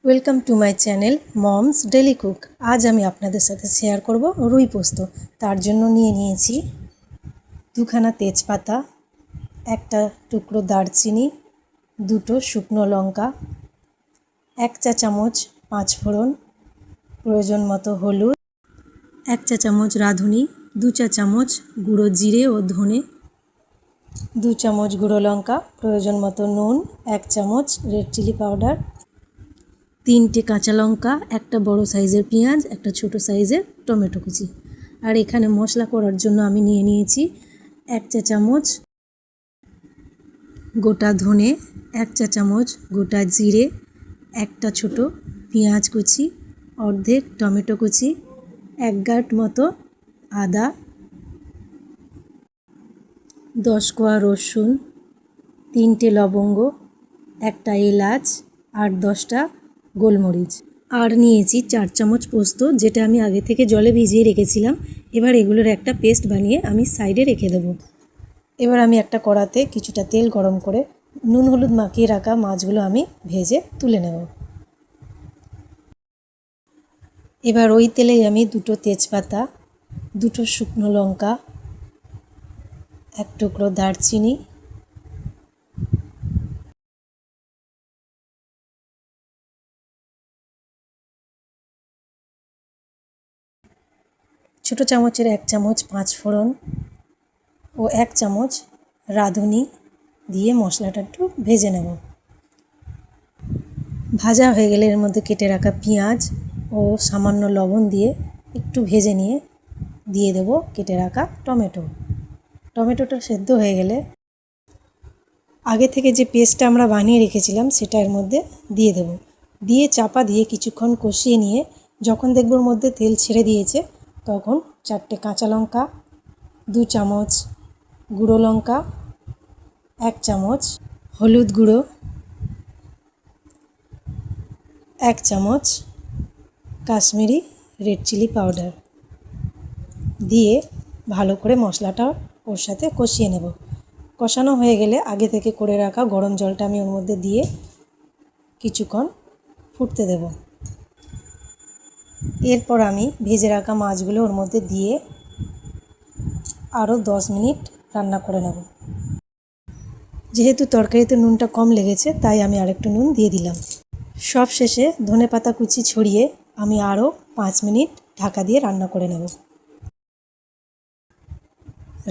Welcome to my channel moms daily cook. আজ আমি আপনাদের সাথে শেয়ার করব রুই পোস্ত। তার জন্য নিয়ে নিয়েছি দুখানা তেজপাতা, একটা টুকরো দারচিনি, দুটো শুকনো লঙ্কা, 1 চা চামচ পাঁচফোড়ন, প্রয়োজন মতো হলুদ, 1 চা চামচ রাঁধুনি, 2 চা চামচ গুঁড়ো জিরে ও ধনে, 2 চামচ গুঁড়ো লঙ্কা, প্রয়োজন মতো নুন, 1 চামচ রেড চিলি পাউডার, 3টে কাঁচা লঙ্কা, একটা বড় সাইজের পেঁয়াজ, একটা ছোট সাইজের টমেটো কুচি। আর এখানে মশলা করার জন্য আমি নিয়ে নিয়েছি 1 চা চামচ গোটা ধনে, 1 চা চামচ গোটা জিরে, একটা ছোট পেঁয়াজ কুচি, অর্ধেক টমেটো কুচি, 1 গাঁট মতো আদা, 10 কোয়া রসুন, 3টে লবঙ্গ, একটা এলাচ আর 10টা গোলমরিচ। আর নিয়েছি 4 চামচ পোস্ত, যেটা আমি আগে থেকে জলে ভিজিয়ে রেখেছিলাম। এবার এগুলোর একটা পেস্ট বানিয়ে আমি সাইডে রেখে দেবো। এবার আমি একটা কড়াতে কিছুটা তেল গরম করে নুন হলুদ মাখিয়ে রাখা মাছগুলো আমি ভেজে তুলে নেব। এবার ওই তেলেই আমি 2টো তেজপাতা, 2টো শুকনো লঙ্কা, 1 টুকরো দারচিনি, ছোটো চামচের 1 চামচ পাঁচফোড়ন ও 1 চামচ রাঁধুনি দিয়ে মশলাটা একটু ভেজে নেব। ভাজা হয়ে গেলে এর মধ্যে কেটে রাখা পেঁয়াজ ও সামান্য লবণ দিয়ে একটু ভেজে নিয়ে দিয়ে দেব কেটে রাখা টমেটোটা সেদ্ধ হয়ে গেলে আগে থেকে যে পেস্টটা আমরা বানিয়ে রেখেছিলাম সেটা এর মধ্যে দিয়ে দেব। দিয়ে চাপা দিয়ে কিছুক্ষণ কষিয়ে নিয়ে যখন দেখব ওর মধ্যে তেল ছেড়ে দিয়েছে, তখন 4টে কাঁচা লঙ্কা, 2 চামচ গুঁড়ো লঙ্কা, 1 চামচ হলুদ গুঁড়ো, 1 চামচ কাশ্মীরি রেড চিলি পাউডার দিয়ে ভালো করে মশলাটা ওর সাথে কষিয়ে নেব। কষানো হয়ে গেলে আগে থেকে করে রাখা গরম জলটা আমি ওর মধ্যে দিয়ে কিছুক্ষণ ফুটতে দেব। এরপর আমি ভেজে রাখা মাছগুলো ওর মধ্যে দিয়ে আরও 10 মিনিট রান্না করে নেব। যেহেতু তরকারিতে নুনটা কম লেগেছে, তাই আমি আরেকটু নুন দিয়ে দিলাম। সব শেষে ধনেপাতা কুচি ছড়িয়ে আমি আরও 5 মিনিট ঢাকা দিয়ে রান্না করে নেব।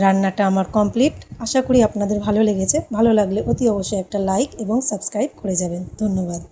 রান্নাটা আমার কমপ্লিট। আশা করি আপনাদের ভালো লেগেছে। ভালো লাগলে অতি অবশ্যই একটা লাইক এবং সাবস্ক্রাইব করে যাবেন। ধন্যবাদ।